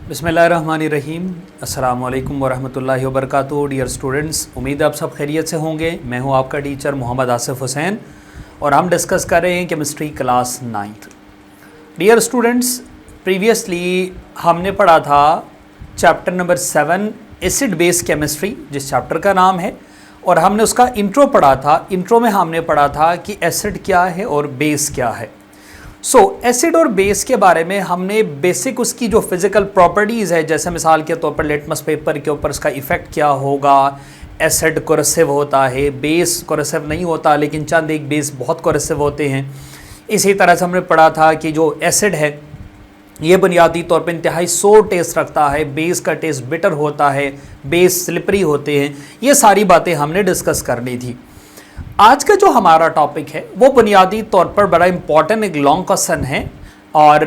बिस्मिल्लाहिर्रहमानिर्रहीम। अस्सलामु अलैकुम वरहमतुल्लाहि वबरकातुहू। डियर स्टूडेंट्स, उम्मीद है आप सब खैरियत से होंगे। मैं हूं आपका टीचर मोहम्मद आसिफ हुसैन और हम डिस्कस कर रहे हैं chemistry class 9th। Dear students, previously हमने पढ़ा था chapter number 7 acid base chemistry, जिस चैप्टर का नाम है, और हमने उसका इंट्रो पढ़ा था। इंट्रो में हमने पढ़ा था कि एसिड क्या है और बेस क्या है। एसिड और बेस के बारे में हमने बेसिक उसकी जो फिज़िकल प्रॉपर्टीज़ है, जैसे मिसाल के तौर पर लिटमस पेपर के ऊपर उसका इफ़ेक्ट क्या होगा। एसिड कोरेसिव होता है, बेस कोरेसिव नहीं होता, लेकिन चंद एक बेस बहुत कोरेसिव होते हैं। इसी तरह से हमने पढ़ा था कि जो एसिड है ये बुनियादी तौर पर इंतहाई सोर टेस्ट रखता है, बेस का टेस्ट बिटर होता है, बेस स्लिपरी होते हैं। ये सारी बातें हमने डिस्कस करनी थी। आज का जो हमारा टॉपिक है वो बुनियादी तौर पर बड़ा इंपॉर्टेंट एक लॉन्ग क्वेश्चन है, और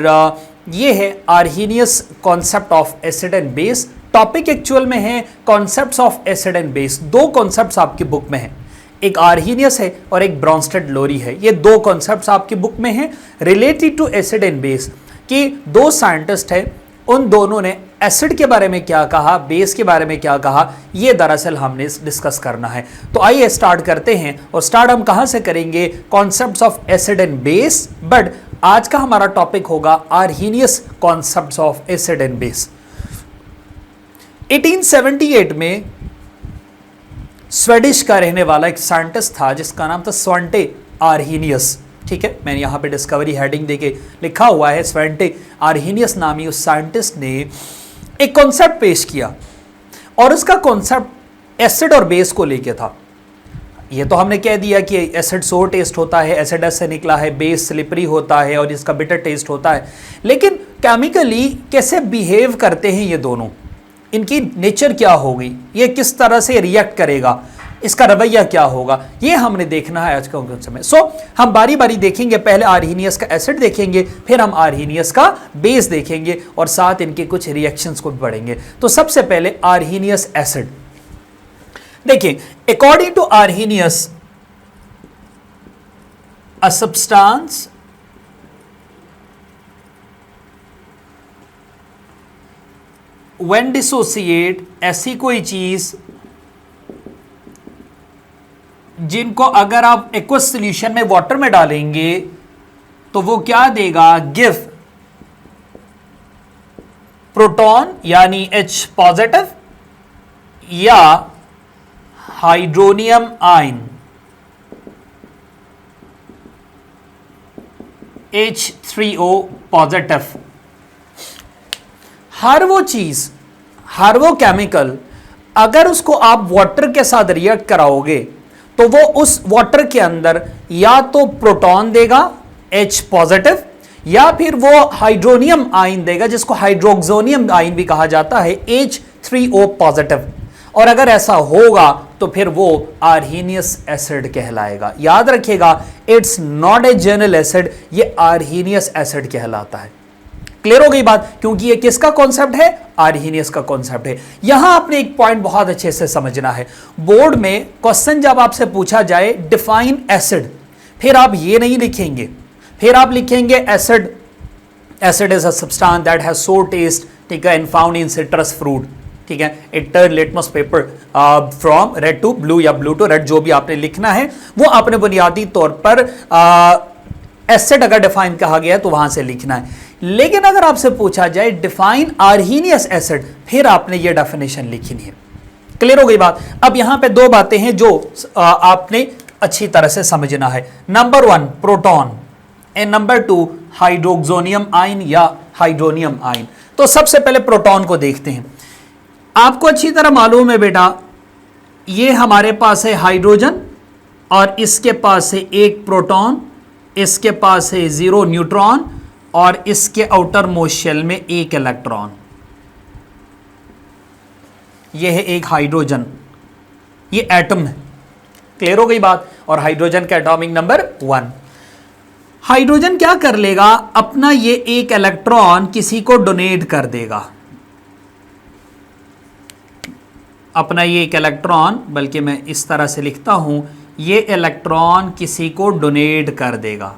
ये है Arrhenius concept of acid and base. Topic actual में है concepts of acid and base. दो कॉन्सेप्ट्स आपकी बुक में हैं, एक आर्हीनियस है और एक ब्रॉन्स्टेड-लोरी है। ये दो कॉन्सेप्ट्स आपकी बुक में हैं related to acid and base, कि दो साइंटिस्ट हैं, उन दोनों ने एसिड के बारे में क्या कहा, बेस के बारे में क्या कहा, ये दरअसल हमने डिस्कस करना है। तो आइए स्टार्ट करते हैं। और स्टार्ट हम कहां से करेंगे? Concepts of acid and base, but आज का हमारा टॉपिक होगा Arrhenius concepts of acid and base. 1878 में स्वीडिश का रहने वाला एक साइंटिस्ट था जिसका नाम था स्वंटे आर्हीनियस। ठीक है, मैंने यहाँ पे डिस्कवरी हेडिंग देके लिखा हुआ है। स्वंटे आर्हीनियस नामी उस साइंटिस्ट ने एक कॉन्सेप्ट पेश किया, और उसका कॉन्सेप्ट एसिड और बेस को लेके था। ये तो हमने कह दिया कि एसिड सोर टेस्ट होता है, एसिड से निकला है, बेस स्लिपरी होता है और इसका बिटर टेस्ट होता है। लेकिन केमिकली कैसे बिहेव करते हैं ये दोनों, इनकी नेचर क्या होगी, ये किस तरह से रिएक्ट करेगा, इसका रवैया क्या होगा, ये हमने देखना है आज का समय। हम बारी बारी देखेंगे। पहले आर्हीनियस का एसिड देखेंगे, फिर हम आर्हीनियस का बेस देखेंगे, और साथ इनके कुछ रिएक्शंस को भी पढ़ेंगे। तो सबसे पहले आर्हीनियस एसिड देखिए। According to Arrhenius, a substance when dissociate, ऐसी कोई चीज जिनको अगर आप एक्वस सॉल्यूशन में वाटर में डालेंगे तो वो क्या देगा? गिव प्रोटॉन यानी H पॉजिटिव, या हाइड्रोनियम आयन H3O पॉजिटिव। हर वो चीज, हर वो केमिकल, अगर उसको आप वाटर के साथ रिएक्ट कराओगे तो वो उस वाटर के अंदर या तो प्रोटॉन देगा H पॉजिटिव, या फिर वो हाइड्रोनियम आयन देगा, जिसको हाइड्रोक्सोनियम आयन भी कहा जाता है, H3O पॉजिटिव। और अगर ऐसा होगा तो फिर वो आर्हीनियस एसिड कहलाएगा। याद रखिएगा, it's not a general acid, ये आर्हीनियस एसिड कहलाता है। क्लियर हो गई बात? क्योंकि ये किसका कॉन्सेप्ट है? आर्हीनियस का कॉन्सेप्ट है। यहां आपने एक पॉइंट बहुत अच्छे से समझना है। बोर्ड में क्वेश्चन जब आपसे पूछा जाए डिफाइन एसिड, फिर आप ये नहीं लिखेंगे, फिर आप लिखेंगे acid, acid is a substance that has sour taste, ठीक है, and found in citrus fruit. ठीक है, it turn litmus paper from red to blue या ब्लू टू रेड, जो भी आपने लिखना है वो आपने बुनियादी तौर पर एसिड अगर डिफाइन कहा गया तो वहां से लिखना है। लेकिन अगर आपसे पूछा जाए डिफाइन आर्हीनियस एसिड, फिर आपने ये डेफिनेशन लिखनी है। क्लियर हो गई बात? अब यहां पे दो बातें हैं जो आपने अच्छी तरह से समझना है। Number 1 proton and number 2 hydroxonium ion या हाइड्रोनियम आयन। तो सबसे पहले प्रोटॉन को देखते हैं। आपको अच्छी तरह मालूम है बेटा, ये हमारे पास है हाइड्रोजन और इसके पास है एक प्रोटॉन, इसके पास है 0 न्यूट्रॉन और इसके आउटर मोस्ट शेल में एक इलेक्ट्रॉन। यह है एक हाइड्रोजन, ये एटम है। क्लियर हो गई बात? और हाइड्रोजन का एटॉमिक नंबर 1। हाइड्रोजन क्या कर लेगा? अपना ये एक इलेक्ट्रॉन किसी को डोनेट कर देगा। अपना ये एक इलेक्ट्रॉन, बल्कि मैं इस तरह से लिखता हूं, ये इलेक्ट्रॉन किसी को डोनेट कर देगा।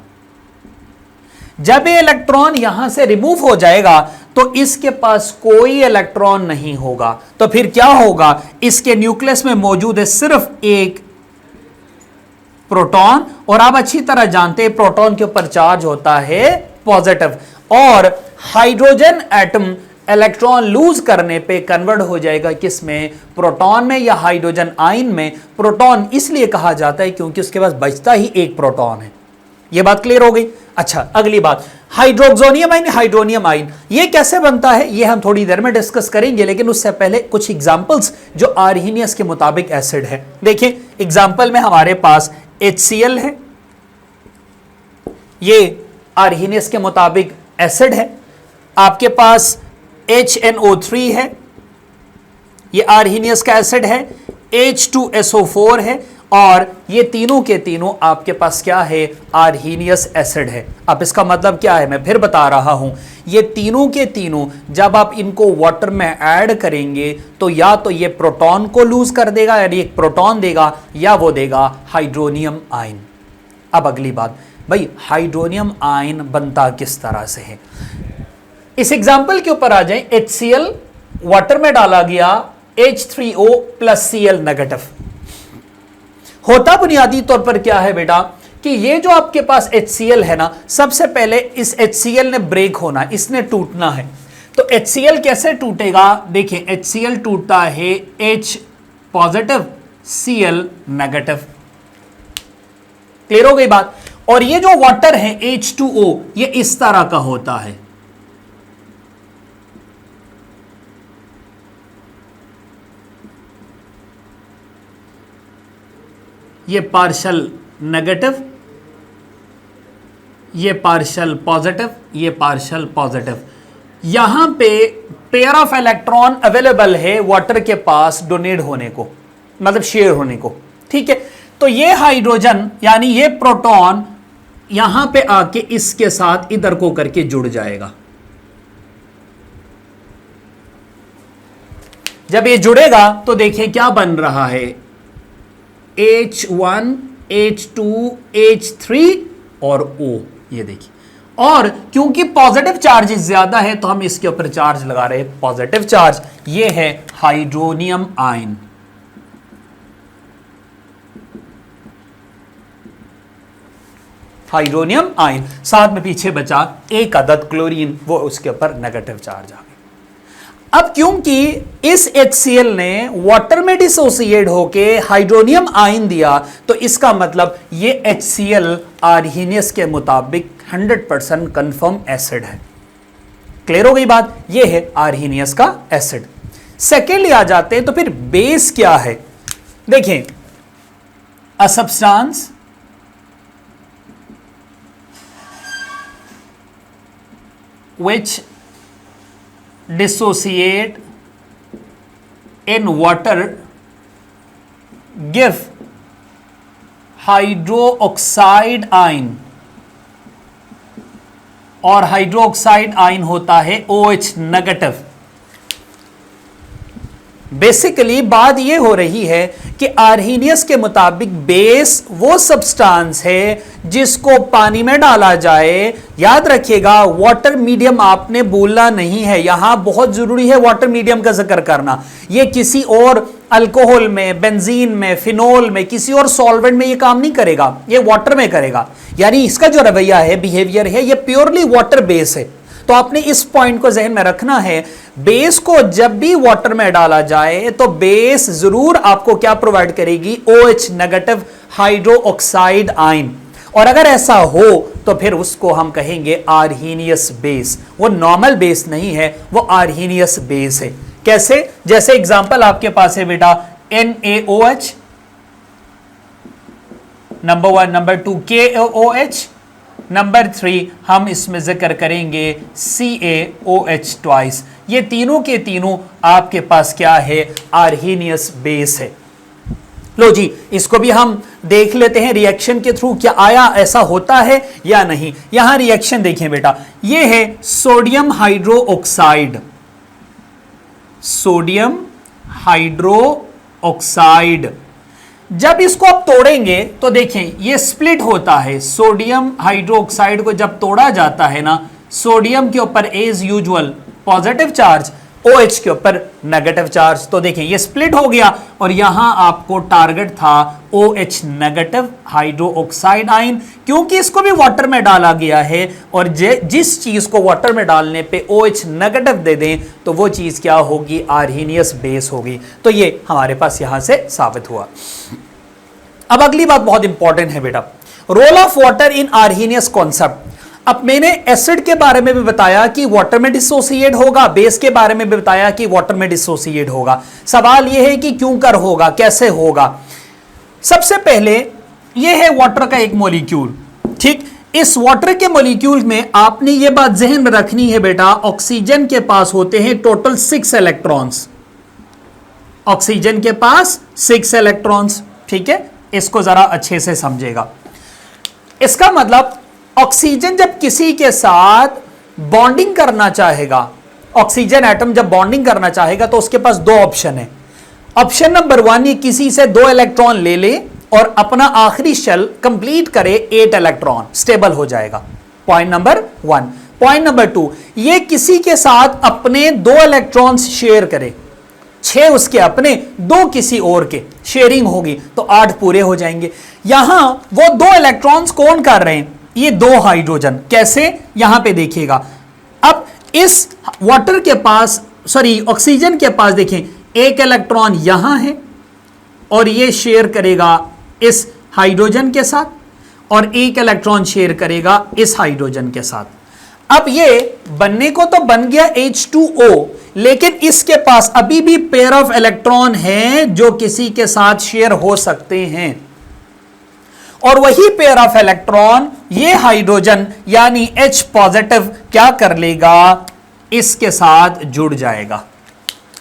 जब ये इलेक्ट्रॉन यहां से रिमूव हो जाएगा तो इसके पास कोई इलेक्ट्रॉन नहीं होगा, तो फिर क्या होगा, इसके न्यूक्लियस में मौजूद है सिर्फ एक प्रोटॉन, और आप अच्छी तरह जानते हैं प्रोटॉन के ऊपर चार्ज होता है पॉजिटिव, और हाइड्रोजन एटम इलेक्ट्रॉन लूज करने पे कन्वर्ट हो जाएगा किसमें, प्रोटॉन में या हाइड्रोजन आयन में। प्रोटॉन इसलिए कहा जाता है क्योंकि उसके पास बचता ही एक प्रोटॉन है। यह बात क्लियर हो गई। अच्छा, अगली बात, हाइड्रोक्सोनियम आयन, हाइड्रोनियम आयन, ये कैसे बनता है ये हम थोड़ी देर में डिस्कस करेंगे, लेकिन उससे पहले कुछ एग्जांपल्स जो आर्हीनियस के मुताबिक एसिड है। देखिए एग्जांपल में हमारे पास HCl है, ये आर्हीनियस के मुताबिक एसिड है। आपके पास HNO3 है, ये आर्हीनियस का एसिड है। H2SO4 है, और ये तीनों के तीनों आपके पास क्या है, आर्हीनियस एसिड है। अब इसका मतलब क्या है मैं फिर बता रहा हूं, ये तीनों के तीनों जब आप इनको वाटर में ऐड करेंगे तो या तो ये प्रोटॉन को लूज कर देगा, यानी एक प्रोटॉन देगा, या वो देगा हाइड्रोनियम आयन। अब अगली बात, भाई हाइड्रोनियम आयन बनता किस तरह से है, इस एग्जाम्पल के ऊपर आ जाए। HCl वाटर में डाला गया, H3O प्लस Cl नेगेटिव। होता बुनियादी तौर पर क्या है बेटा कि ये जो आपके पास HCl है ना, सबसे पहले इस HCl ने ब्रेक होना, इसने टूटना है। तो HCl कैसे टूटेगा, देखिए HCl टूटता है H positive Cl negative. Clear हो गई बात। और ये जो वाटर है H2O, ये इस तरह का होता है, ये पार्शल नेगेटिव, ये पार्शल पॉजिटिव, ये पार्शल पॉजिटिव। यहां पे पेयर ऑफ इलेक्ट्रॉन अवेलेबल है वाटर के पास डोनेट होने को, मतलब शेयर होने को, ठीक है। तो ये हाइड्रोजन यानी ये प्रोटॉन यहां पे आके इसके साथ इधर को करके जुड़ जाएगा। जब ये जुड़ेगा तो देखिए क्या बन रहा है, H1 H2 H3 और O, ये देखिए। और क्योंकि पॉजिटिव चार्ज ज्यादा है तो हम इसके ऊपर चार्ज लगा रहे हैं पॉजिटिव चार्ज, ये है हाइड्रोनियम आयन। हाइड्रोनियम आयन, साथ में पीछे बचा एक अदद क्लोरीन, वो उसके ऊपर नेगेटिव चार्ज आ गया। अब क्योंकि इस HCl ने वाटर में डिसोसिएट होके हाइड्रोनियम आयन दिया, तो इसका मतलब ये HCl आर्हीनियस के मुताबिक 100% कंफर्म एसिड है। क्लियर हो गई बात, ये है आर्हीनियस का एसिड। सेकेंडली आ जाते हैं तो फिर बेस क्या है। देखें, a substance which dissociate in water give hydroxide ion, और हाइड्रोक्साइड आयन होता है OH नेगेटिव। बेसिकली बात यह हो रही है कि आर्हीनियस के मुताबिक बेस वो सब्सटेंस है जिसको पानी में डाला जाए। याद रखिएगा वाटर मीडियम आपने बोलना नहीं है, यहां बहुत जरूरी है वाटर मीडियम का जिक्र करना। ये किसी और अल्कोहल में, बेंजीन में, फिनोल में, किसी और सॉल्वेंट में ये काम नहीं करेगा, ये वाटर में करेगा। यानी इसका जो रवैया है, बिहेवियर है, ये प्योरली वाटर बेस है। तो आपने इस पॉइंट को जहन में रखना है, बेस को जब भी वाटर में डाला जाए तो बेस जरूर आपको क्या प्रोवाइड करेगी, OH नेगेटिव हाइड्रोक्साइड आयन। और अगर ऐसा हो तो फिर उसको हम कहेंगे आर्हीनियस बेस। वो नॉर्मल बेस नहीं है, वो आर्हीनियस बेस है। कैसे, जैसे एग्जांपल आपके पास है बेटा NaOH number 1, number 2 KOH, number 3 हम इसमें जिक्र करेंगे CaOH ट्वाइस। ये तीनों के तीनों आपके पास क्या है, आर्हीनियस बेस है। लो जी, इसको भी हम देख लेते हैं रिएक्शन के थ्रू, क्या आया ऐसा होता है या नहीं। यहां रिएक्शन देखें बेटा, ये है सोडियम हाइड्रोक्साइड, सोडियम हाइड्रोक्साइड। जब इसको आप तोड़ेंगे तो देखें ये स्प्लिट होता है। सोडियम हाइड्रोक्साइड को जब तोड़ा जाता है ना, सोडियम के ऊपर as usual positive charge, OH के ऊपर नेगेटिव चार्ज। तो देखें ये स्प्लिट हो गया और यहां आपको टारगेट था OH नेगेटिव हाइड्रोक्साइड आयन, क्योंकि इसको भी वाटर में डाला गया है और जिस चीज को वाटर में डालने पे OH नेगेटिव दे दें तो वो चीज क्या होगी, आर्हीनियस बेस होगी। तो ये हमारे पास यहां से साबित हुआ। अब अगली बात बहुत इंपॉर्टेंट है बेटा, role of water in Arrhenius concept. अब मैंने एसिड के बारे में भी बताया कि वाटर में डिसोसिएट होगा, बेस के बारे में भी बताया कि वाटर में डिसोसिएट होगा। सवाल यह है कि क्यों कर होगा, कैसे होगा। सबसे पहले यह है वाटर का एक मॉलिक्यूल, ठीक। इस वाटर के मॉलिक्यूल में आपने यह बात जहन में रखनी है बेटा, ऑक्सीजन के पास होते हैं टोटल 6 इलेक्ट्रॉन्स। ऑक्सीजन के पास 6 इलेक्ट्रॉन्स, ठीक है। इसको जरा अच्छे से समझेगा। इसका मतलब ऑक्सीजन जब किसी के साथ बॉन्डिंग करना चाहेगा, ऑक्सीजन एटम जब बॉन्डिंग करना चाहेगा तो उसके पास 2 ऑप्शन है। ऑप्शन नंबर 1, ये किसी से 2 इलेक्ट्रॉन ले ले और अपना आखिरी शेल कंप्लीट करे, 8 इलेक्ट्रॉन स्टेबल हो जाएगा। Point number 1। पॉइंट नंबर 2, ये किसी के साथ अपने 2 इलेक्ट्रॉन्स शेयर करे, 6 उसके अपने, 2 किसी और के, शेयरिंग होगी तो 8 पूरे हो जाएंगे। यहां वो 2 इलेक्ट्रॉन्स कौन कर रहे हैं, ये 2 हाइड्रोजन। कैसे, यहां पे देखिएगा। अब इस वाटर के पास, सॉरी ऑक्सीजन के पास देखें 1 इलेक्ट्रॉन यहां है और ये शेयर करेगा इस हाइड्रोजन के साथ और 1 इलेक्ट्रॉन शेयर करेगा इस हाइड्रोजन के साथ। अब ये बनने को तो बन गया H2O, लेकिन इसके पास अभी भी पेयर ऑफ इलेक्ट्रॉन है जो किसी के साथ शेयर हो सकते हैं, और वही पेयर ऑफ इलेक्ट्रॉन ये हाइड्रोजन यानी H पॉजिटिव क्या कर लेगा, इसके साथ जुड़ जाएगा।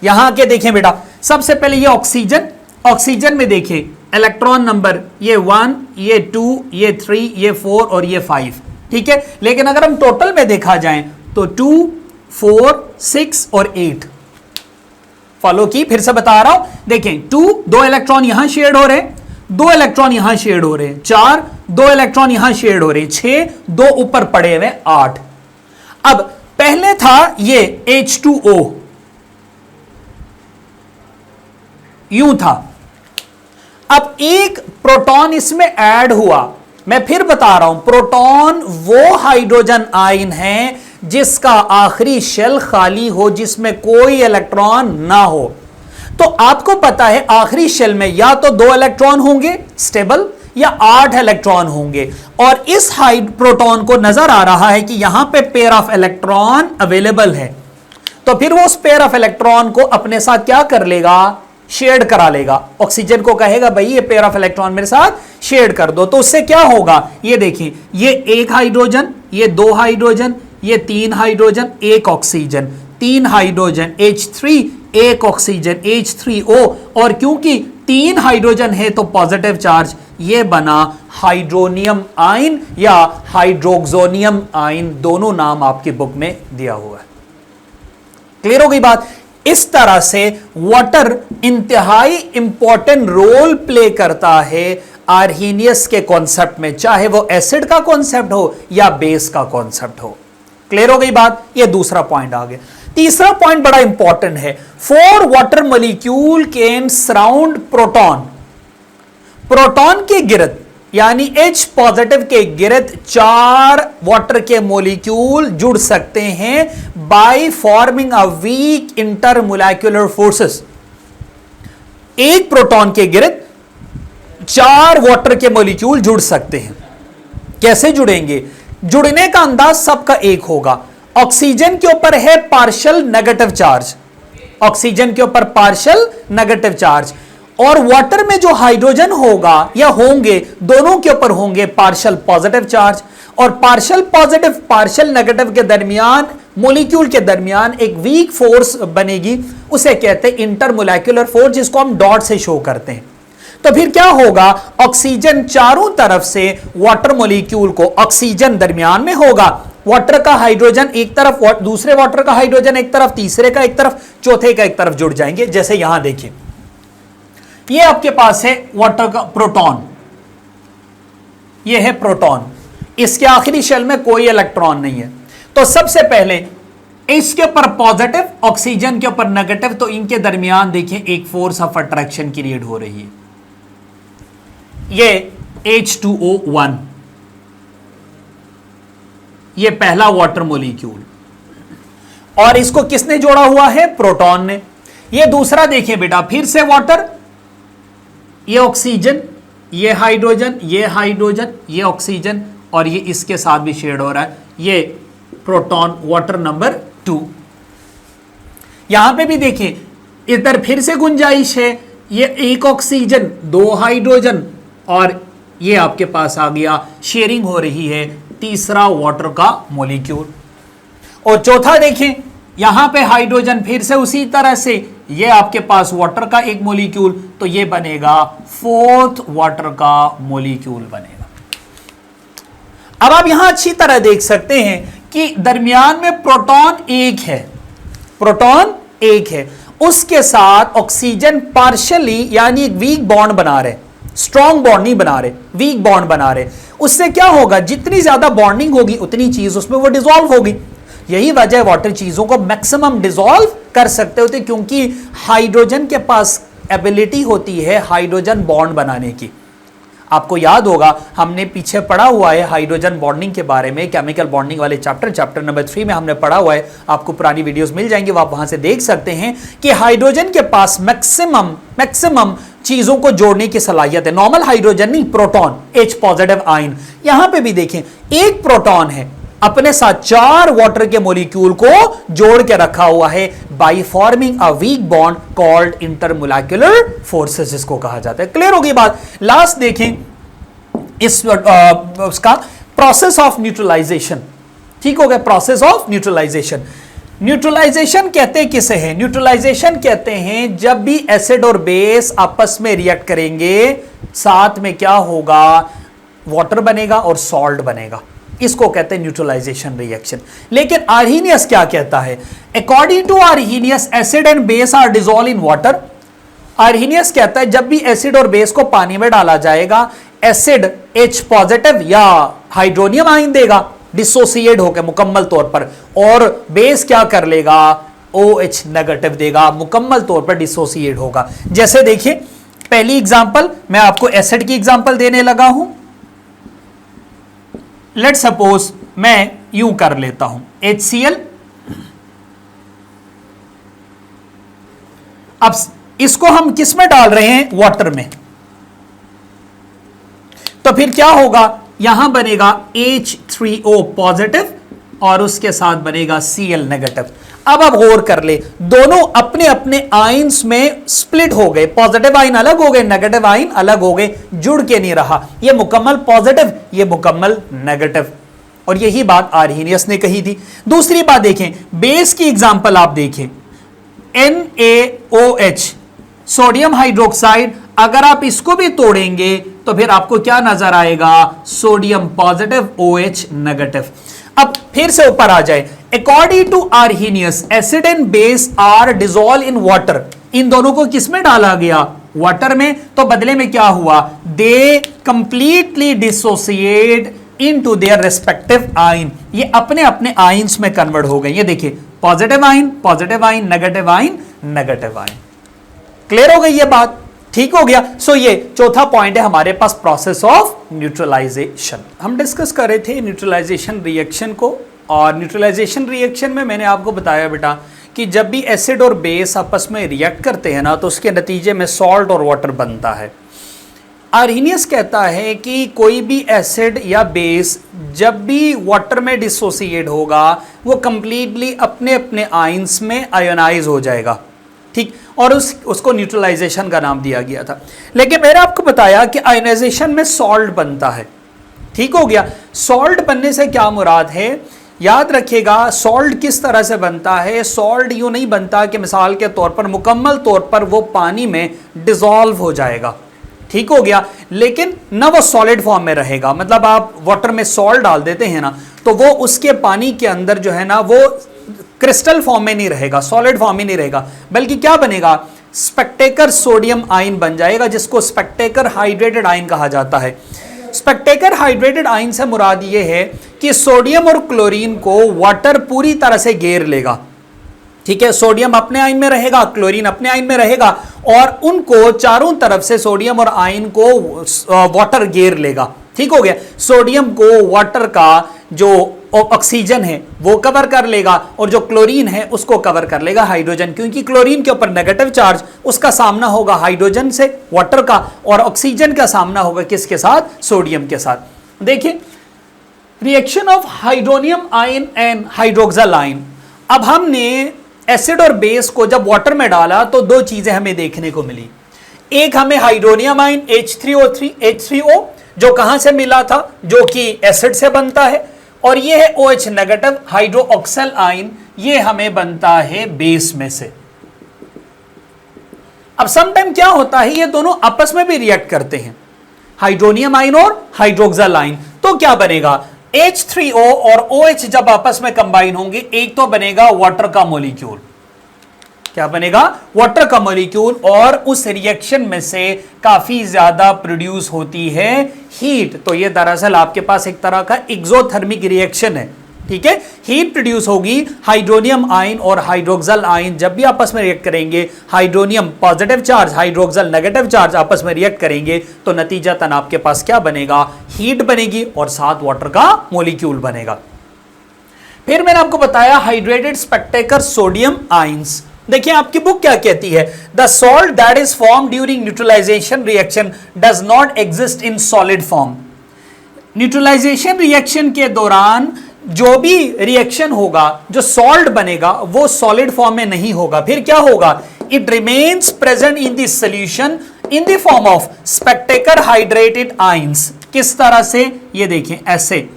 यहां के देखें बेटा, सबसे पहले ये ऑक्सीजन, ऑक्सीजन में देखें इलेक्ट्रॉन नंबर ये 1, ये 2, ये 3, ये 4 और ये 5, ठीक है। लेकिन अगर हम टोटल में देखा जाए तो 2, 4, 6 और 8। फॉलो की, फिर से बता रहा हूं, देखें 2 इलेक्ट्रॉन यहां शेयर हो रहे हैं, 2 इलेक्ट्रॉन यहां शेड हो रहे हैं, 4 2 इलेक्ट्रॉन यहां शेड हो रहे हैं, 6 2 ऊपर पड़े हुए 8। अब पहले था ये H2O, यूं था। अब एक प्रोटॉन इसमें ऐड हुआ। मैं फिर बता रहा हूं, प्रोटॉन वो हाइड्रोजन आयन है जिसका आखिरी शेल खाली हो, जिसमें कोई इलेक्ट्रॉन ना हो। तो आपको पता है आखिरी शेल में या तो 2 इलेक्ट्रॉन होंगे स्टेबल या 8 इलेक्ट्रॉन होंगे, और इस प्रोटॉन को नजर आ रहा है कि यहां पे पेयर ऑफ इलेक्ट्रॉन अवेलेबल है, तो फिर वो उस पेयर ऑफ इलेक्ट्रॉन को अपने साथ क्या कर लेगा, शेयर करा लेगा। ऑक्सीजन को कहेगा भाई ये पेयर ऑफ इलेक्ट्रॉन मेरे साथ शेयर कर दो, तो उससे क्या होगा, ये देखिए ये 1 हाइड्रोजन, ये 2 हाइड्रोजन, ये 3 hydrogen, 1 oxygen, 3 hydrogen H3, 1 oxygen H3O, और क्योंकि 3 हाइड्रोजन है तो पॉजिटिव चार्ज, ये बना हाइड्रोनियम आयन या हाइड्रोक्सोनियम आयन, दोनों नाम आपकी बुक में दिया हुआ है। क्लियर हो गई बात। इस तरह से वाटर इंतहाई इंपॉर्टेंट रोल प्ले करता है आर्हीनियस के कॉन्सेप्ट में, चाहे वो एसिड का कॉन्सेप्ट हो या बेस का कॉन्सेप्ट हो। क्लियर हो गई बात। ये दूसरा पॉइंट आ गया। तीसरा पॉइंट बड़ा इंपॉर्टेंट है, 4 water molecule can surround proton. Proton के गिरद यानी H पॉजिटिव के गिरद 4 वाटर के मॉलिक्यूल जुड़ सकते हैं by forming a weak intermolecular forces. एक प्रोटॉन के गिरद 4 वाटर के मॉलिक्यूल जुड़ सकते हैं। कैसे जुड़ेंगे, जुड़ने का अंदाज सबका एक होगा। ऑक्सीजन के ऊपर है पार्शियल नेगेटिव चार्ज, ऑक्सीजन के ऊपर पार्शियल नेगेटिव चार्ज, और वाटर में जो हाइड्रोजन होगा या होंगे दोनों के ऊपर होंगे पार्शियल पॉजिटिव चार्ज, और पार्शियल पॉजिटिव पार्शियल नेगेटिव के दरमियान मॉलिक्यूल के दरमियान एक वीक फोर्स बनेगी, उसे कहते हैं इंटरमोलेक्युलर फोर्स, जिसको हम डॉट से शो करते हैं। तो फिर क्या होगा, ऑक्सीजन चारों तरफ से वाटर मॉलिक्यूल को, ऑक्सीजन दरमियान में होगा, वाटर का हाइड्रोजन एक तरफ, दूसरे वाटर का हाइड्रोजन एक तरफ, तीसरे का एक तरफ, चौथे का एक तरफ जुड़ जाएंगे। जैसे यहां देखिए ये आपके पास है वाटर का प्रोटॉन, ये है प्रोटॉन, इसके आखिरी शेल में कोई इलेक्ट्रॉन नहीं है। तो सबसे पहले इसके ऊपर पॉजिटिव, ऑक्सीजन के ऊपर नेगेटिव, तो इनके दरमियान देखिए एक फोर्स ऑफ अट्रैक्शन क्रिएट हो रही है। ये H2O1, ये पहला वाटर मॉलिक्यूल, और इसको किसने जोड़ा हुआ है? प्रोटॉन ने। ये दूसरा देखिए बेटा, फिर से वाटर, ये ऑक्सीजन, ये हाइड्रोजन, ये हाइड्रोजन, ये ऑक्सीजन, और ये इसके साथ भी शेड हो रहा है, ये प्रोटॉन, वाटर नंबर 2। यहां पे भी देखिए इधर फिर से गुंजाइश है, ये एक ऑक्सीजन, 2 हाइड्रोजन, और ये आपके पास आ गया, शेयरिंग हो रही है, तीसरा वाटर का मॉलिक्यूल। और चौथा देखें, यहां पे हाइड्रोजन, फिर से उसी तरह से ये आपके पास वाटर का एक मॉलिक्यूल, तो ये बनेगा फोर्थ वाटर का मॉलिक्यूल बनेगा। अब आप यहां अच्छी तरह देख सकते हैं कि दरमियान में प्रोटॉन एक है, प्रोटॉन एक है, उसके साथ ऑक्सीजन पार्शियली यानी एक वीक बॉन्ड बना रहे, स्ट्रॉन्ग बॉन्ड नहीं बना रहे, वीक बॉन्ड बना रहे। उससे क्या होगा, जितनी ज्यादा बॉन्डिंग होगी उतनी चीज उसमें वो डिसॉल्व होगी। यही वजह है वाटर चीजों को मैक्सिमम डिसॉल्व कर सकते होते, क्योंकि हाइड्रोजन के पास एबिलिटी होती है हाइड्रोजन बॉन्ड बनाने की। आपको याद होगा हमने पीछे पढ़ा हुआ है हाइड्रोजन बॉन्डिंग के बारे में, केमिकल बॉन्डिंग वाले चैप्टर नंबर 3 में हमने पढ़ा हुआ है। आपको पुरानी वीडियोस मिल जाएंगे, वो आप वहां से देख सकते हैं कि हाइड्रोजन के पास मैक्सिमम चीजों को जोड़ने की सलाहियत है। नॉर्मल हाइड्रोजन नहीं, प्रोटॉन, H पॉजिटिव आयन। यहां पे भी देखें, एक प्रोटॉन है, अपने साथ 4 वाटर के मॉलिक्यूल को जोड़ के रखा हुआ है bye forming a weak bond called intermolecular forces, जिसको कहा जाता है। क्लियर होगी बात। लास्ट देखें इस उसका प्रोसेस ऑफ न्यूट्रलाइजेशन। ठीक हो गया, प्रोसेस ऑफ न्यूट्रलाइजेशन। न्यूट्रलाइजेशन कहते हैं किसे है? न्यूट्रलाइजेशन कहते हैं जब भी एसिड और बेस आपस में रिएक्ट करेंगे, साथ में क्या होगा, वाटर बनेगा और सॉल्ट बनेगा, इसको कहते हैं न्यूट्रलाइजेशन रिएक्शन। लेकिन आर्हीनियस क्या कहता है? According to Arrhenius acid and base are dissolve in water. Arrhenius कहता है जब भी एसिड और बेस को पानी में डाला जाएगा, एसिड H पॉजिटिव या हाइड्रोनियम आयन देगा डिसोसिएट होकर मुकम्मल तौर पर, और बेस क्या कर लेगा, OH नेगेटिव देगा, मुकम्मल तौर पर डिसोसिएट होगा। जैसे देखिए पहली एग्जांपल, मैं आपको एसिड की एग्जांपल देने लगा हूं। लेट सपोज मैं यूं कर लेता हूं, HCl। अब इसको हम किस में डाल रहे हैं? वाटर में। तो फिर क्या होगा, यहां बनेगा H3O पॉजिटिव और उसके साथ बनेगा Cl नेगेटिव। अब आप गौर कर ले, दोनों अपने अपने आयंस में स्प्लिट हो गए, पॉजिटिव आयन अलग हो गए, नेगेटिव आयन अलग हो गए, जुड़ के नहीं रहा, ये मुकम्मल पॉजिटिव, ये मुकम्मल नेगेटिव। और यही बात आर्हीनियस ने कही थी। दूसरी बात देखें, बेस की एग्जांपल आप देखें, NaOH सोडियम हाइड्रोक्साइड, अगर आप इसको भी तोड़ेंगे तो फिर आपको क्या नजर आएगा, सोडियम पॉजिटिव OH नेगेटिव। अब फिर से ऊपर आ जाए, according to Arrhenius acid and base are dissolve in water. इन दोनों को किस में डाला गया? वाटर में। तो बदले में क्या हुआ, दे completely dissociate into their respective ion, ये अपने अपने आयंस में कन्वर्ट हो गए। ये देखिए, positive ion, negative ion, negative ion. Clear हो गई ये बात? ठीक हो गया। सो ये चौथा पॉइंट है हमारे पास, प्रोसेस ऑफ न्यूट्रलाइजेशन। हम डिस्कस कर रहे थे न्यूट्रलाइजेशन रिएक्शन को, और न्यूट्रलाइजेशन रिएक्शन में मैंने आपको बताया बेटा कि जब भी एसिड और बेस आपस में रिएक्ट करते हैं ना, तो उसके नतीजे में सॉल्ट और वाटर बनता है। आर्हीनियस कहता है कि कोई भी एसिड या बेस जब भी वाटर में डिसोसिएट होगा, वो कंप्लीटली अपने अपने आयंस में आयोनाइज हो जाएगा। ठीक, और उसको न्यूट्रलाइजेशन का नाम दिया गया था। लेकिन मैंने आपको बताया कि आयोनाइजेशन में सॉल्ट बनता है। ठीक हो गया। सॉल्ट बनने से क्या मुराद है, याद रखिएगा, सॉल्ट किस तरह से बनता है। सॉल्ट यूं नहीं बनता कि मिसाल के तौर पर मुकम्मल तौर पर वो पानी में डिसॉल्व हो जाएगा। ठीक हो गया, लेकिन ना वो सॉलिड फॉर्म में रहेगा। मतलब आप वाटर में सॉल्ट डाल देते हैं ना, तो वो उसके पानी के अंदर जो है ना, वो क्रिस्टल फॉर्म में नहीं रहेगा, सॉलिड फॉर्म में नहीं रहेगा, बल्कि क्या बनेगा, स्पेक्टेकर सोडियम आयन बन जाएगा, जिसको स्पेक्टेकर हाइड्रेटेड आयन कहा जाता है। स्पेक्टेकर हाइड्रेटेड आयन से मुराद ये है कि सोडियम और क्लोरीन को वाटर पूरी तरह से घेर लेगा। ठीक है, सोडियम अपने आयन में रहेगा, क्लोरीन अपने आयन में रहेगा, और उनको चारों तरफ से सोडियम और आयन को वाटर घेर लेगा। ठीक हो गया, सोडियम को वाटर का जो ऑक्सीजन है वो कवर कर लेगा, और जो क्लोरीन है उसको कवर कर लेगा हाइड्रोजन, क्योंकि क्लोरीन के ऊपर नेगेटिव चार्ज, उसका सामना होगा हाइड्रोजन से वाटर का, और ऑक्सीजन का सामना होगा किसके साथ? सोडियम के साथ। देखिए reaction of hydronium ion and hydroxyl ion. अब हमने एसिड और बेस को जब वाटर में डाला तो दो चीजें हमें देखने को मिली। एक हमें हाइड्रोनियम आयन H3O3 H3O जो कहां से मिला था, जो कि एसिड से बनता है, और ये है OH नेगेटिव हाइड्रोक्सिल आयन, ये हमें बनता है बेस में से। अब समटाइम क्या होता है, ये दोनों आपस में भी रिएक्ट करते हैं, हाइड्रोनियम आयन और हाइड्रोक्सिल आयन। तो क्या बनेगा, H3O और OH जब आपस में कंबाइन होंगे, एक तो बनेगा वाटर का मॉलिक्यूल। क्या बनेगा? वाटर का मॉलिक्यूल, और उस रिएक्शन में से काफी ज्यादा प्रोड्यूस होती है हीट। तो ये दरअसल आपके पास एक तरह का एक्सोथर्मिक रिएक्शन है। ठीक है, हीट प्रोड्यूस होगी। हाइड्रोनियम आयन और हाइड्रोक्सिल आयन जब भी आपस में रिएक्ट करेंगे, hydronium positive charge, hydroxyl negative charge आपस में रिएक्ट करेंगे, तो नतीजतन आपके पास क्या बनेगा? हीट बनेगी और साथ वाटर का मॉलिक्यूल बनेगा। फिर मैंने आपको बताया हाइड्रेटेड स्पेक्टेकर सोडियम आयंस। देखिए आपकी बुक क्या कहती है, the salt that is form during neutralisation reaction does not exist in solid form. Neutralisation reaction के दौरान जो भी रिएक्शन होगा, जो सॉल्ट बनेगा, वो सॉलिड फॉर्म में नहीं होगा। फिर क्या होगा? It remains present in the solution in the form of spectator hydrated ions. किस तरह से? ये देखें ऐसे,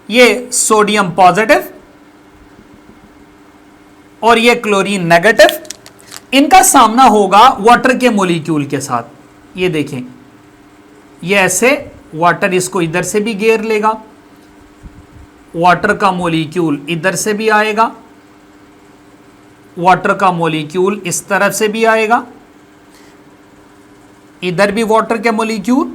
ये सोडियम पॉजिटिव और ये क्लोरीन नेगेटिव, इनका सामना होगा वाटर के मॉलिक्यूल के साथ। ये देखें, ये ऐसे वाटर इसको इधर से भी घेर लेगा, वाटर का मॉलिक्यूल इधर से भी आएगा, वाटर का मॉलिक्यूल इस तरफ से भी आएगा, इधर भी वाटर के मॉलिक्यूल,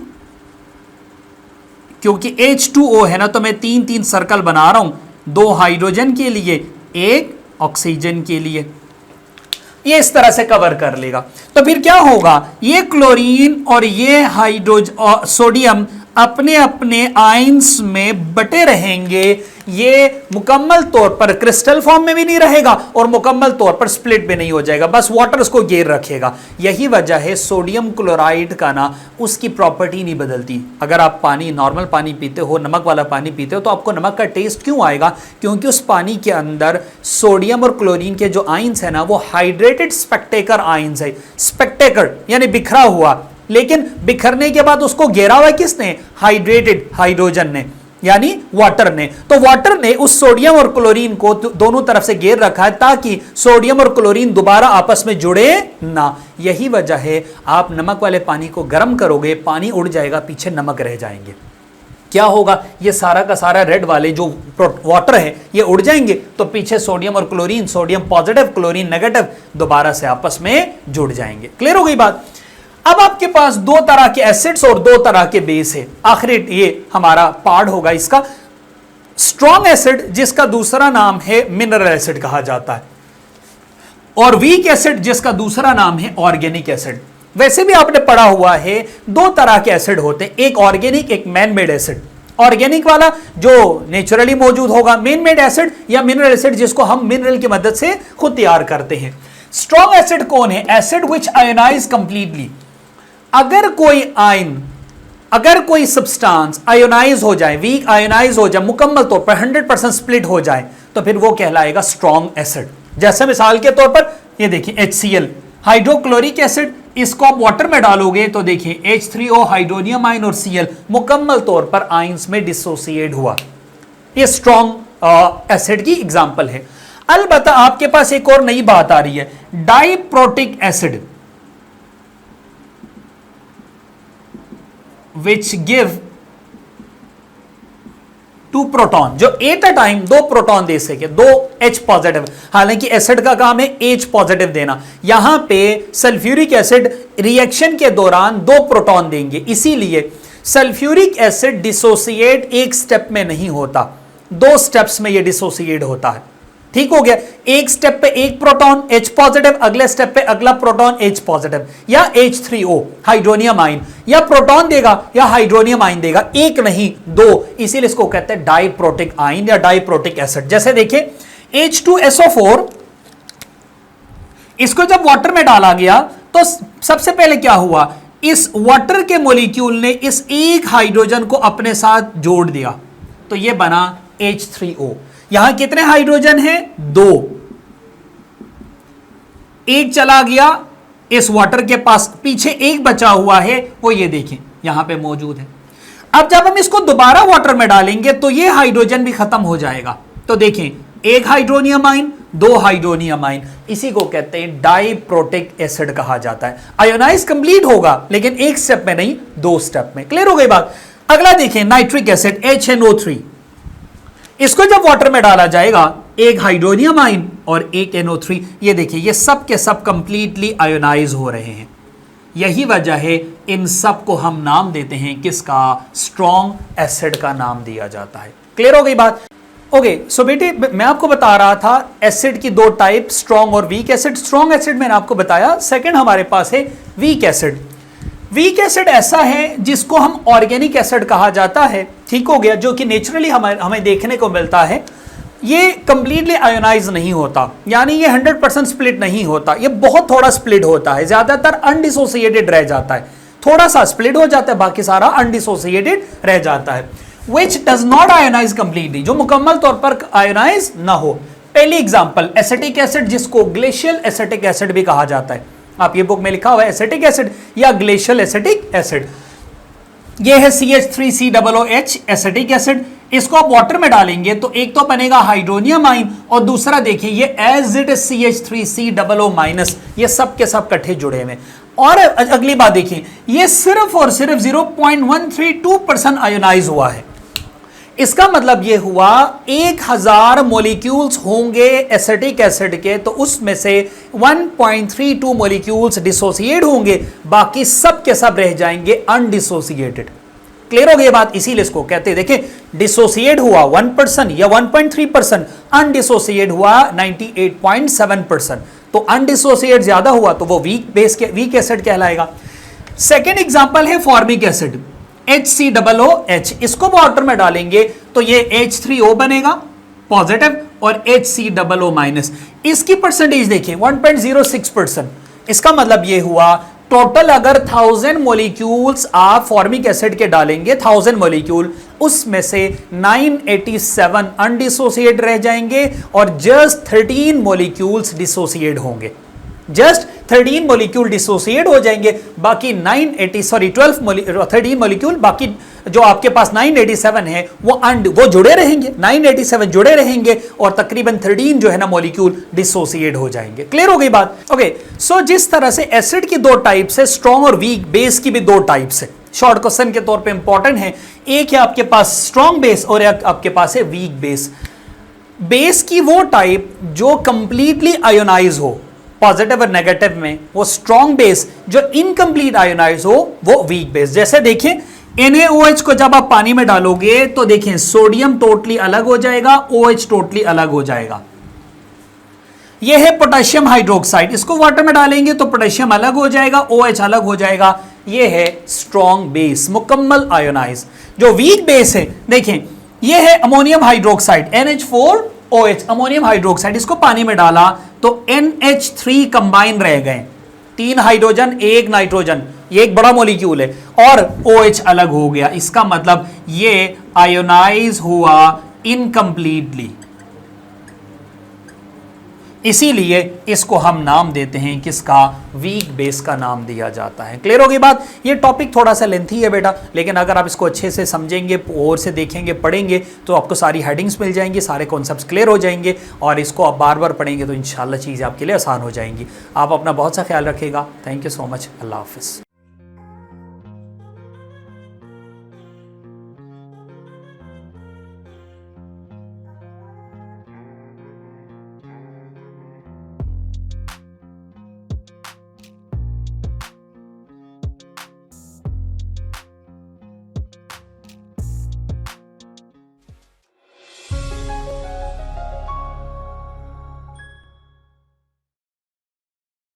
क्योंकि H2O है ना, तो मैं तीन तीन सर्कल बना रहा हूं, दो हाइड्रोजन के लिए, एक ऑक्सीजन के लिए, ये इस तरह से कवर कर लेगा। तो फिर क्या होगा? ये क्लोरीन और ये सोडियम अपने अपने आयंस में बटे रहेंगे। ये मुकम्मल तौर पर क्रिस्टल फॉर्म में भी नहीं रहेगा और मुकम्मल तौर पर स्प्लिट भी नहीं हो जाएगा, बस वाटर उसको घेर रखेगा। यही वजह है सोडियम क्लोराइड का ना, उसकी प्रॉपर्टी नहीं बदलती। अगर आप पानी, नॉर्मल पानी पीते हो, नमक वाला पानी पीते हो, तो आपको नमक का टेस्ट क्यों आएगा? क्योंकि उस पानी के अंदर सोडियम और क्लोरीन के जो आयंस है ना, वो हाइड्रेटेड स्पेक्टेकर आयंस है। स्पेक्टेकर यानी बिखरा हुआ, लेकिन बिखरने के बाद उसको घेरा हुआ किसने? हाइड्रेटेड, हाइड्रोजन ने, यानी वाटर ने। तो वाटर ने उस सोडियम और क्लोरीन को दोनों तरफ से घेर रखा है, ताकि सोडियम और क्लोरीन दोबारा आपस में जुड़े ना। यही वजह है, आप नमक वाले पानी को गर्म करोगे, पानी उड़ जाएगा, पीछे नमक रह जाएंगे। क्या होगा? ये सारा का सारा रेड वाले जो वाटर है ये उड़ जाएंगे, तो पीछे सोडियम और chlorine, sodium positive chlorine negative, दोबारा से आपस में जुड़ जाएंगे। क्लियर हो गई बात? अब आपके पास दो तरह के एसिड्स और दो तरह के बेस है। आखिरी ये हमारा पार्ट होगा इसका। स्ट्रॉन्ग एसिड, जिसका दूसरा नाम है मिनरल एसिड कहा जाता है, और वीक एसिड, जिसका दूसरा नाम है ऑर्गेनिक एसिड। वैसे भी आपने पढ़ा हुआ है, दो तरह के एसिड होते हैं, एक ऑर्गेनिक, एक मैन मेड एसिड। ऑर्गेनिक वाला जो नेचुरली मौजूद होगा, मैन मेड एसिड या मिनरल एसिड, जिसको हम मिनरल की मदद से खुद तैयार करते हैं। स्ट्रॉन्ग एसिड कौन है? Acid which ionise completely. अगर कोई आयन, अगर कोई सब्सटेंस आयोनाइज हो जाए, वीक आयोनाइज हो जाए, मुकम्मल तौर पर 100% स्प्लिट हो जाए, तो फिर वो कहलाएगा स्ट्रॉन्ग एसिड। जैसे मिसाल के तौर पर ये देखिए HCl, हाइड्रोक्लोरिक एसिड, इसको आप वाटर में डालोगे तो देखिए H3O हाइड्रोनियम आयन और Cl मुकम्मल तौर पर आयंस में डिसोसिएट हुआ। ये स्ट्रॉन्ग एसिड की एग्जांपल है। अलबत्ता आपके पास एक और नई बात आ रही है, diprotic acid, which give 2 proton, जो एट अ टाइम 2 प्रोटॉन दे सके, 2 H पॉजिटिव। हालांकि एसिड का काम है H पॉजिटिव देना, यहां पे सल्फ्यूरिक एसिड रिएक्शन के दौरान 2 प्रोटॉन देंगे, इसीलिए सल्फ्यूरिक एसिड डिसोसिएट एक स्टेप में नहीं होता, 2 स्टेप्स में यह डिसोसिएट होता है। ठीक हो गया, एक स्टेप पे एक प्रोटॉन H पॉजिटिव, अगले स्टेप पे अगला प्रोटॉन H पॉजिटिव या H3O हाइड्रोनियम आयन, या प्रोटॉन देगा या हाइड्रोनियम आयन देगा, एक नहीं 2, इसीलिए इसको कहते हैं डाइप्रोटिक आयन या डाइप्रोटिक एसिड। जैसे देखिए H2SO4, इसको जब वाटर में डाला गया तो सबसे पहले क्या हुआ, इस वाटर के मॉलिक्यूल ने इस एक हाइड्रोजन को अपने साथ जोड़ दिया, तो यह बना H3O। यहां कितने हाइड्रोजन हैं, 2, एक चला गया इस वाटर के पास, पीछे एक बचा हुआ है, वो ये देखें यहां पे मौजूद है। अब जब हम इसको दोबारा वाटर में डालेंगे तो ये हाइड्रोजन भी खत्म हो जाएगा, तो देखें एक हाइड्रोनियम आयन, 2 हाइड्रोनियम आयन, इसी को कहते हैं डाइप्रोटिक एसिड कहा जाता है। आयोनाइज कंप्लीट होगा लेकिन एक स्टेप में नहीं, 2 स्टेप में। क्लियर हो गई बात। अगला देखें नाइट्रिक एसिड HNO3, इसको जब वाटर में डाला जाएगा, एक हाइड्रोनियम आयन और एक NO3, ये देखिए ये सब के सब कंप्लीटली आयोनाइज हो रहे हैं। यही वजह है इन सब को हम नाम देते हैं किसका, स्ट्रॉन्ग एसिड का नाम दिया जाता है। क्लियर हो गई बात। ओके, सो बेटे मैं आपको बता रहा था एसिड की 2 टाइप, स्ट्रॉन्ग और वीक एसिड। स्ट्रॉन्ग एसिड मैंने आपको बताया, सेकंड हमारे पास है वीक एसिड। वीक एसिड ऐसा है जिसको हम ऑर्गेनिक एसिड कहा जाता है, ठीक हो गया, जो कि नेचुरली हमें देखने को मिलता है। ये कंप्लीटली आयोनाइज नहीं होता, यानी ये 100% स्प्लिट नहीं होता, ये बहुत थोड़ा स्प्लिट होता है, ज्यादातर अनडिसोसिएटेड रह जाता है, थोड़ा सा स्प्लिट हो जाता है, बाकी सारा अनडिसोसिएटेड रह जाता है। Which does not ionise completely, जो मुकम्मल तौर पर आयोनाइज ना हो। पहली एग्जांपल एसिटिक एसिड, जिसको ग्लेशियल एसिटिक एसिड भी कहा जाता है। आप ये बुक में लिखा हुआ है एसिटिक एसिड या ग्लेशियल एसिटिक एसिड। ये है CH3COOH एसिटिक एसिड। इसको आप वाटर में डालेंगे तो एक तो बनेगा हाइड्रोनियम आयन और दूसरा देखिए ये एज इट CH3COO-, ये सब के सब इकट्ठे जुड़े हुए। और अगली बात देखिए, ये सिर्फ और सिर्फ 0.132% आयोनाइज हुआ है। इसका मतलब ये हुआ 1000 मॉलिक्यूल्स होंगे एसिटिक एसिड के, तो उसमें से 1.32 मॉलिक्यूल्स डिसोसिएट होंगे, बाकी सब के सब रह जाएंगे अनडिसोसिएटेड। क्लियर हो गई बात। इसीलिए इसको कहते हैं, देखिए डिसोसिएट हुआ 1% या 1.3%, अनडिसोसिएट हुआ 98.7%। तो अनडिसोसिएट ज्यादा हुआ तो वो वीक एसिड कहलाएगा। सेकेंड एग्जाम्पल है फॉर्मिक एसिड HCOOH। इसको वाटर में डालेंगे तो ये H3O बनेगा पॉजिटिव और HCOO-। इसकी परसेंटेज देखिए 1.06%। इसका मतलब ये हुआ टोटल अगर 1000 मॉलिक्यूल्स आप फॉर्मिक एसिड के डालेंगे, 1000 मॉलिक्यूल, उसमें से 987 अनडिसोसिएट रह जाएंगे और जस्ट 13 मॉलिक्यूल्स डिसोसिएट होंगे। जस्ट 13 मॉलिक्यूल डिसोसिएट हो जाएंगे, बाकी 13 मॉलिक्यूल, बाकी जो आपके पास 987 है वो जुड़े रहेंगे, 987 जुड़े रहेंगे और तकरीबन 13 जो है ना मॉलिक्यूल डिसोसिएट हो जाएंगे। क्लियर हो गई बात। ओके, सो जिस तरह से एसिड की 2 टाइप्स है, स्ट्रॉन्ग और वीक, बेस की भी 2 टाइप्स है। शॉर्ट क्वेश्चन के तौर पे इंपॉर्टेंट है, एक है आपके पास स्ट्रॉन्ग बेस और एक आपके पास है वीक बेस। बेस की वो टाइप जो कंप्लीटली आयोनाइज हो पॉजिटिव और नेगेटिव में, वो स्ट्रॉन्ग बेस। जो इनकम्प्लीट आयोनाइज हो वो वीक बेस। जैसे देखिए NaOH को जब आप पानी में डालोगे तो देखें सोडियम टोटली अलग हो जाएगा, OH टोटली अलग हो जाएगा। यह है पोटेशियम हाइड्रोक्साइड, इसको वाटर में डालेंगे तो पोटेशियम अलग हो जाएगा, OH अलग हो जाएगा। यह है स्ट्रॉन्ग बेस, मुकम्मल आयोनाइज। जो वीक बेस है देखें, यह है ammonium hydroxide NH4OH, ammonium hydroxide. इसको पानी में डाला तो NH3 कंबाइन रह गए, 3 हाइड्रोजन 1 नाइट्रोजन, ये एक बड़ा मॉलिक्यूल है, और OH अलग हो गया। इसका मतलब ये आयोनाइज हुआ इनकम्प्लीटली, इसीलिए इसको हम नाम देते हैं किसका, वीक बेस का नाम दिया जाता है। क्लियर होगी बात। ये टॉपिक थोड़ा सा लेंथी है बेटा, लेकिन अगर आप इसको अच्छे से समझेंगे, और से देखेंगे, पढ़ेंगे तो आपको सारी हेडिंग्स मिल जाएंगी, सारे कॉन्सेप्ट्स क्लियर हो जाएंगे, और इसको आप बार बार पढ़ेंगे तो इंशाल्लाह चीज़ें आपके लिए आसान हो जाएंगी। आप अपना बहुत सा ख्याल रखिएगा। Thank you so much. अल्लाह हाफिज़।